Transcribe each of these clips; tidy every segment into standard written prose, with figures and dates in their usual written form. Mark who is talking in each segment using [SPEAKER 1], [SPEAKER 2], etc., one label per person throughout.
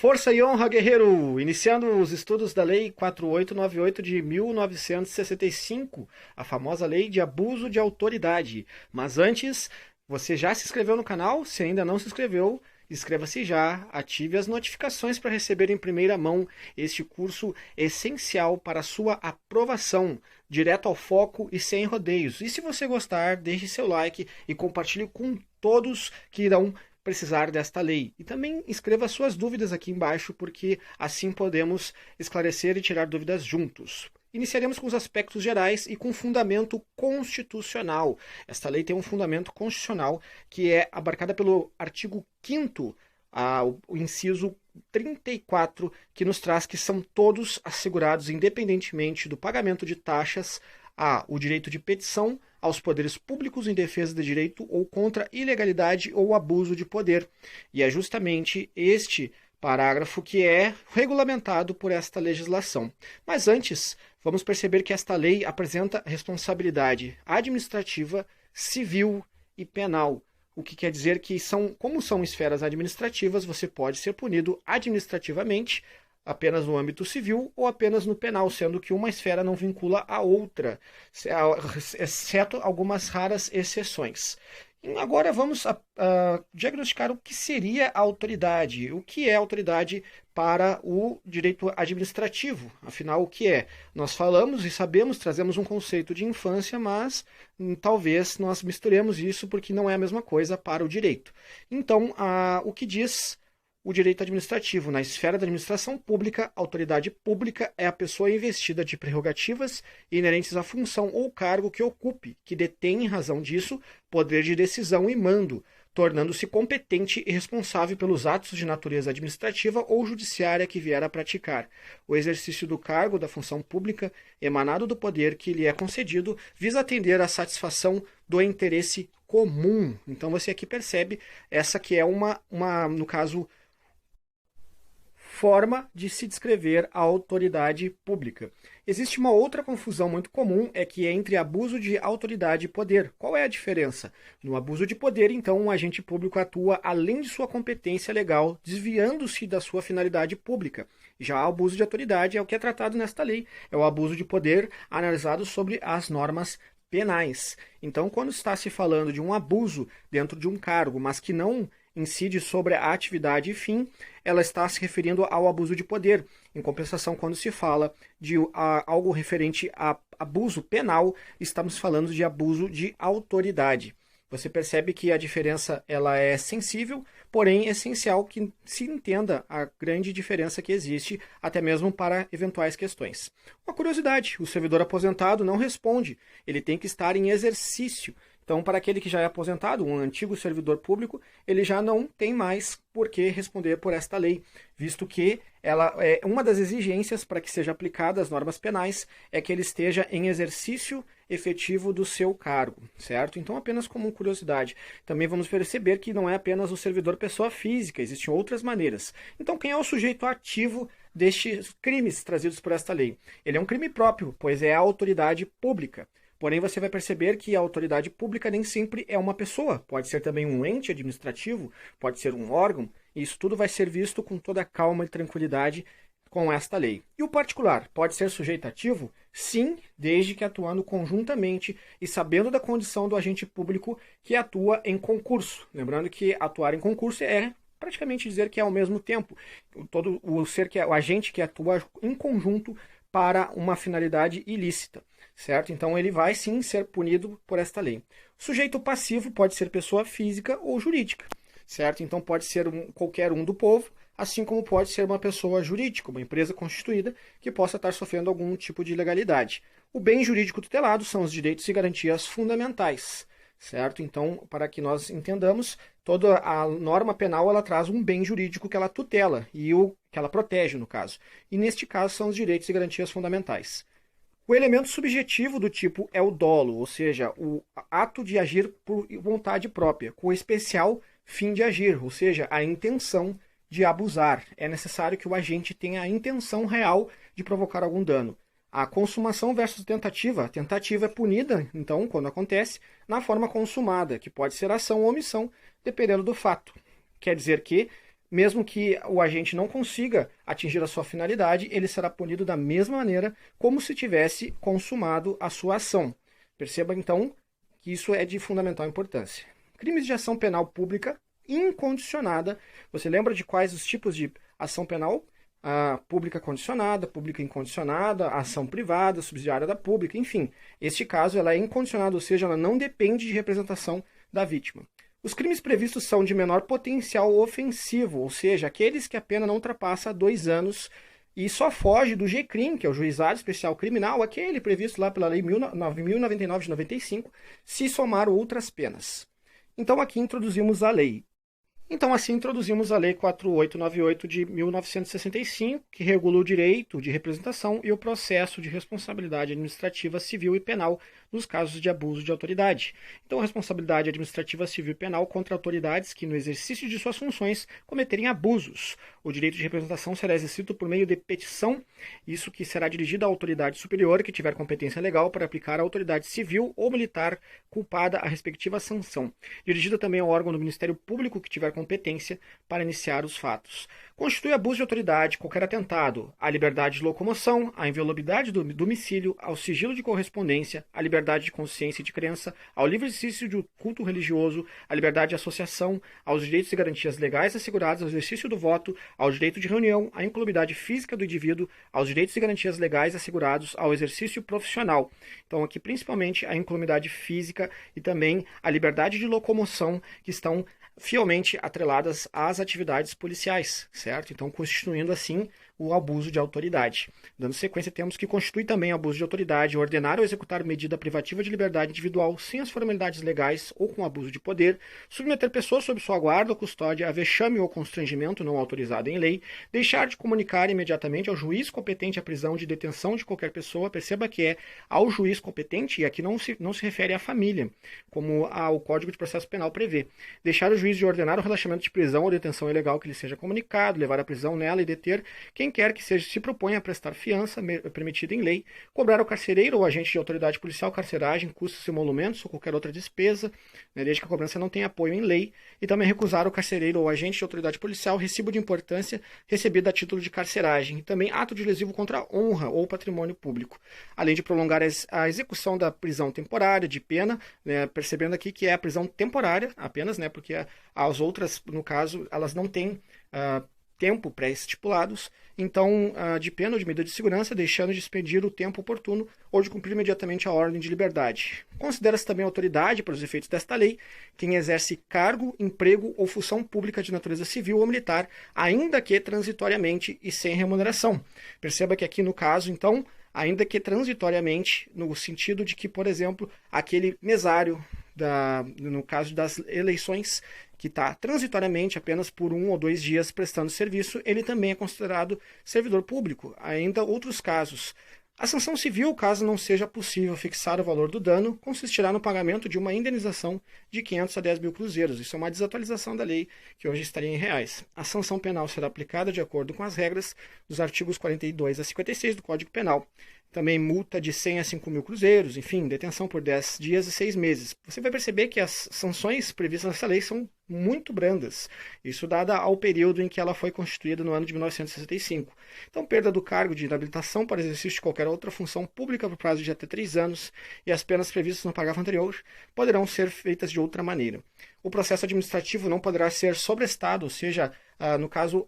[SPEAKER 1] Força e honra, guerreiro! Iniciando os estudos da Lei 4898 de 1965, a famosa Lei de Abuso de Autoridade. Mas antes, você já se inscreveu no canal? Se ainda não se inscreveu, inscreva-se já, ative as notificações para receber em primeira mão este curso essencial para a sua aprovação, direto ao foco e sem rodeios. E se você gostar, deixe seu like e compartilhe com todos que irão precisar desta lei. E também escreva suas dúvidas aqui embaixo, porque assim podemos esclarecer e tirar dúvidas juntos. Iniciaremos com os aspectos gerais e com fundamento constitucional. Esta lei tem um fundamento constitucional que é abarcada pelo artigo 5º, o inciso 34, que nos traz que são todos assegurados, independentemente do pagamento de taxas, o direito de petição aos poderes públicos em defesa de direito ou contra ilegalidade ou abuso de poder. E é justamente este parágrafo que é regulamentado por esta legislação. Mas antes, vamos perceber que esta lei apresenta responsabilidade administrativa, civil e penal. O que quer dizer que, como são esferas administrativas, você pode ser punido administrativamente apenas no âmbito civil ou apenas no penal, sendo que uma esfera não vincula a outra, exceto algumas raras exceções. E agora vamos diagnosticar o que seria a autoridade. O que é autoridade para o direito administrativo? Afinal, o que é? Nós falamos e sabemos, trazemos um conceito de infância, mas talvez nós misturemos isso porque não é a mesma coisa para o direito. Então, o que diz o direito administrativo? Na esfera da administração pública, a autoridade pública é a pessoa investida de prerrogativas inerentes à função ou cargo que ocupe, que detém, em razão disso, poder de decisão e mando, tornando-se competente e responsável pelos atos de natureza administrativa ou judiciária que vier a praticar. O exercício do cargo da função pública, emanado do poder que lhe é concedido, visa atender à satisfação do interesse comum. Então você aqui percebe essa que é no caso, forma de se descrever a autoridade pública. Existe uma outra confusão muito comum, que é entre abuso de autoridade e poder. Qual é a diferença? No abuso de poder, então, um agente público atua além de sua competência legal, desviando-se da sua finalidade pública. Já o abuso de autoridade é o que é tratado nesta lei, é o abuso de poder analisado sobre as normas penais. Então, quando está se falando de um abuso dentro de um cargo, mas que não incide sobre a atividade e fim, ela está se referindo ao abuso de poder. Em compensação, quando se fala de algo referente a abuso penal, estamos falando de abuso de autoridade. Você percebe que a diferença ela é sensível, porém é essencial que se entenda a grande diferença que existe, até mesmo para eventuais questões. Uma curiosidade, o servidor aposentado não responde, ele tem que estar em exercício. Então, para aquele que já é aposentado, um antigo servidor público, ele já não tem mais por que responder por esta lei, visto que ela é uma das exigências para que seja aplicada as normas penais é que ele esteja em exercício efetivo do seu cargo, certo? Então, apenas como curiosidade. Também vamos perceber que não é apenas o servidor pessoa física, existem outras maneiras. Então, quem é o sujeito ativo destes crimes trazidos por esta lei? Ele é um crime próprio, pois é a autoridade pública. Porém, você vai perceber que a autoridade pública nem sempre é uma pessoa. Pode ser também um ente administrativo, pode ser um órgão. E isso tudo vai ser visto com toda a calma e tranquilidade com esta lei. E o particular pode ser sujeito ativo? Sim, desde que atuando conjuntamente e sabendo da condição do agente público que atua em concurso. Lembrando que atuar em concurso é praticamente dizer que é ao mesmo tempo. O agente que atua em conjunto para uma finalidade ilícita. Certo? Então ele vai sim ser punido por esta lei. O sujeito passivo pode ser pessoa física ou jurídica, certo? Então pode ser qualquer um do povo, assim como pode ser uma pessoa jurídica, uma empresa constituída que possa estar sofrendo algum tipo de ilegalidade. O bem jurídico tutelado são os direitos e garantias fundamentais, certo? Então, para que nós entendamos, toda a norma penal ela traz um bem jurídico que ela tutela e o que ela protege, no caso. E neste caso são os direitos e garantias fundamentais. O elemento subjetivo do tipo é o dolo, ou seja, o ato de agir por vontade própria, com o especial fim de agir, ou seja, a intenção de abusar. É necessário que o agente tenha a intenção real de provocar algum dano. A consumação versus tentativa. A tentativa é punida, então, quando acontece, na forma consumada, que pode ser ação ou omissão, dependendo do fato. Quer dizer que mesmo que o agente não consiga atingir a sua finalidade, ele será punido da mesma maneira como se tivesse consumado a sua ação. Perceba, então, que isso é de fundamental importância. Crimes de ação penal pública incondicionada. Você lembra de quais os tipos de ação penal? A pública condicionada, pública incondicionada, ação privada, subsidiária da pública, enfim. Este caso ela é incondicionada, ou seja, ela não depende de representação da vítima. Os crimes previstos são de menor potencial ofensivo, ou seja, aqueles que a pena não ultrapassa 2 anos e só foge do GCRIM, que é o Juizado Especial Criminal, aquele previsto lá pela Lei 9.099 de 95, se somar outras penas. Então aqui introduzimos a lei. Então, assim, introduzimos a Lei 4898 de 1965, que regula o direito de representação e o processo de responsabilidade administrativa civil e penal nos casos de abuso de autoridade. Então, a responsabilidade administrativa civil e penal contra autoridades que, no exercício de suas funções, cometerem abusos. O direito de representação será exercido por meio de petição, isso que será dirigido à autoridade superior que tiver competência legal para aplicar à autoridade civil ou militar culpada a respectiva sanção. Dirigida também ao órgão do Ministério Público que tiver competência para iniciar os fatos. Constitui abuso de autoridade qualquer atentado à liberdade de locomoção, à inviolabilidade do domicílio, ao sigilo de correspondência, à liberdade de consciência e de crença, ao livre exercício do culto religioso, à liberdade de associação, aos direitos e garantias legais assegurados ao exercício do voto, ao direito de reunião, à incolumidade física do indivíduo, aos direitos e garantias legais assegurados ao exercício profissional. Então, aqui principalmente a incolumidade física e também a liberdade de locomoção, que estão fielmente atreladas às atividades policiais, certo? Então, constituindo assim o abuso de autoridade. Dando sequência, temos que constitui também abuso de autoridade, ordenar ou executar medida privativa de liberdade individual sem as formalidades legais ou com abuso de poder, submeter pessoas sob sua guarda ou custódia a vexame ou constrangimento não autorizado em lei, deixar de comunicar imediatamente ao juiz competente a prisão de detenção de qualquer pessoa. Perceba que é ao juiz competente, e aqui não se refere à família, como o Código de Processo Penal prevê. Deixar o juiz de ordenar o relaxamento de prisão ou detenção ilegal que lhe seja comunicado, levar à prisão nela e deter quem quer que seja se propõe a prestar fiança permitida em lei, cobrar ao carcereiro ou agente de autoridade policial carceragem, custos e emolumentos ou qualquer outra despesa, desde que a cobrança não tenha apoio em lei, e também recusar ao carcereiro ou agente de autoridade policial recibo de importância recebido a título de carceragem, e também ato de lesivo contra a honra ou patrimônio público, além de prolongar a execução da prisão temporária de pena, percebendo aqui que é a prisão temporária apenas, porque as outras, no caso, elas não têm tempo pré-estipulados, então, de pena ou de medida de segurança, deixando de expedir o tempo oportuno ou de cumprir imediatamente a ordem de liberdade. Considera-se também autoridade, para os efeitos desta lei, quem exerce cargo, emprego ou função pública de natureza civil ou militar, ainda que transitoriamente e sem remuneração. Perceba que aqui no caso, então, ainda que transitoriamente, no sentido de que, por exemplo, aquele mesário, no caso das eleições, que está transitoriamente apenas por 1 ou 2 dias prestando serviço, ele também é considerado servidor público. Ainda outros casos. A sanção civil, caso não seja possível fixar o valor do dano, consistirá no pagamento de uma indenização de 500 a 10 mil cruzeiros. Isso é uma desatualização da lei, que hoje estaria em reais. A sanção penal será aplicada de acordo com as regras dos artigos 42 a 56 do Código Penal. Também multa de 100 a 5 mil cruzeiros, enfim, detenção por 10 dias e 6 meses. Você vai perceber que as sanções previstas nessa lei são muito brandas. Isso dada ao período em que ela foi constituída no ano de 1965. Então, perda do cargo de inabilitação para exercício de qualquer outra função pública por prazo de até 3 anos e as penas previstas no parágrafo anterior poderão ser feitas de outra maneira. O processo administrativo não poderá ser sobrestado, ou seja, no caso,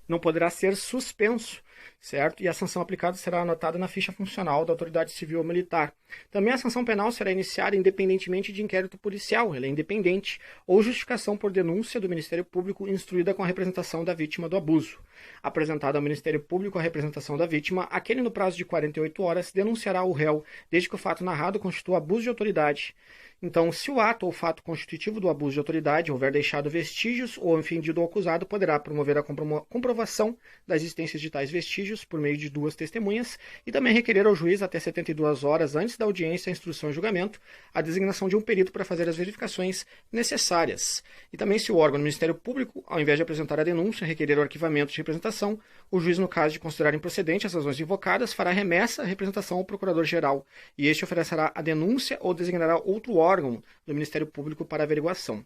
[SPEAKER 1] não poderá ser suspenso, certo? E a sanção aplicada será anotada na ficha funcional da autoridade civil ou militar. Também a sanção penal será iniciada independentemente de inquérito policial, ela é independente, ou justificação por denúncia do Ministério Público instruída com a representação da vítima do abuso. Apresentada ao Ministério Público a representação da vítima, aquele no prazo de 48 horas denunciará o réu, desde que o fato narrado constitua abuso de autoridade. Então, se o ato ou fato constitutivo do abuso de autoridade houver deixado vestígios ou ofendido o acusado, poderá promover a comprovação da existência de tais vestígios por meio de 2 testemunhas e também requerer ao juiz até 72 horas antes da audiência, instrução e julgamento, a designação de um perito para fazer as verificações necessárias. E também, se o órgão do Ministério Público, ao invés de apresentar a denúncia, requerer o arquivamento de representação, o juiz, no caso de considerar improcedente as razões invocadas, fará remessa à representação ao Procurador-Geral e este oferecerá a denúncia ou designará outro órgão do Ministério Público para averiguação.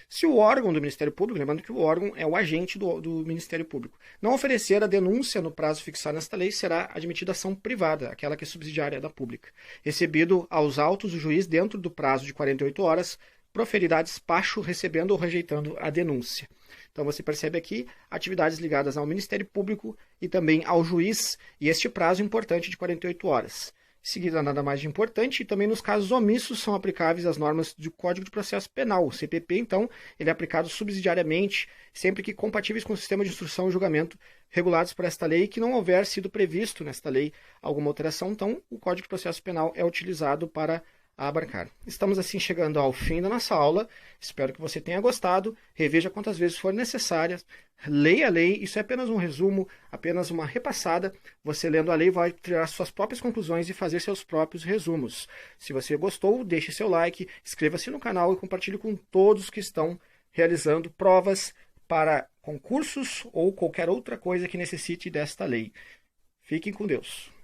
[SPEAKER 1] Se o órgão do Ministério Público, lembrando que o órgão é o agente do Ministério Público, não oferecer a denúncia no prazo fixado nesta lei, será admitida ação privada, aquela que é subsidiária da pública. Recebido aos autos, o juiz, dentro do prazo de 48 horas, proferirá despacho recebendo ou rejeitando a denúncia. Então você percebe aqui atividades ligadas ao Ministério Público e também ao juiz, e este prazo importante de 48 horas. Em seguida, nada mais de importante, e também nos casos omissos são aplicáveis as normas do Código de Processo Penal. O CPP, então, ele é aplicado subsidiariamente, sempre que compatíveis com o sistema de instrução e julgamento regulados por esta lei, que não houver sido previsto nesta lei alguma alteração, então o Código de Processo Penal é utilizado para abarcar. Estamos assim chegando ao fim da nossa aula, espero que você tenha gostado, reveja quantas vezes for necessária, leia a lei, isso é apenas um resumo, apenas uma repassada, você lendo a lei vai tirar suas próprias conclusões e fazer seus próprios resumos. Se você gostou, deixe seu like, inscreva-se no canal e compartilhe com todos que estão realizando provas para concursos ou qualquer outra coisa que necessite desta lei. Fiquem com Deus.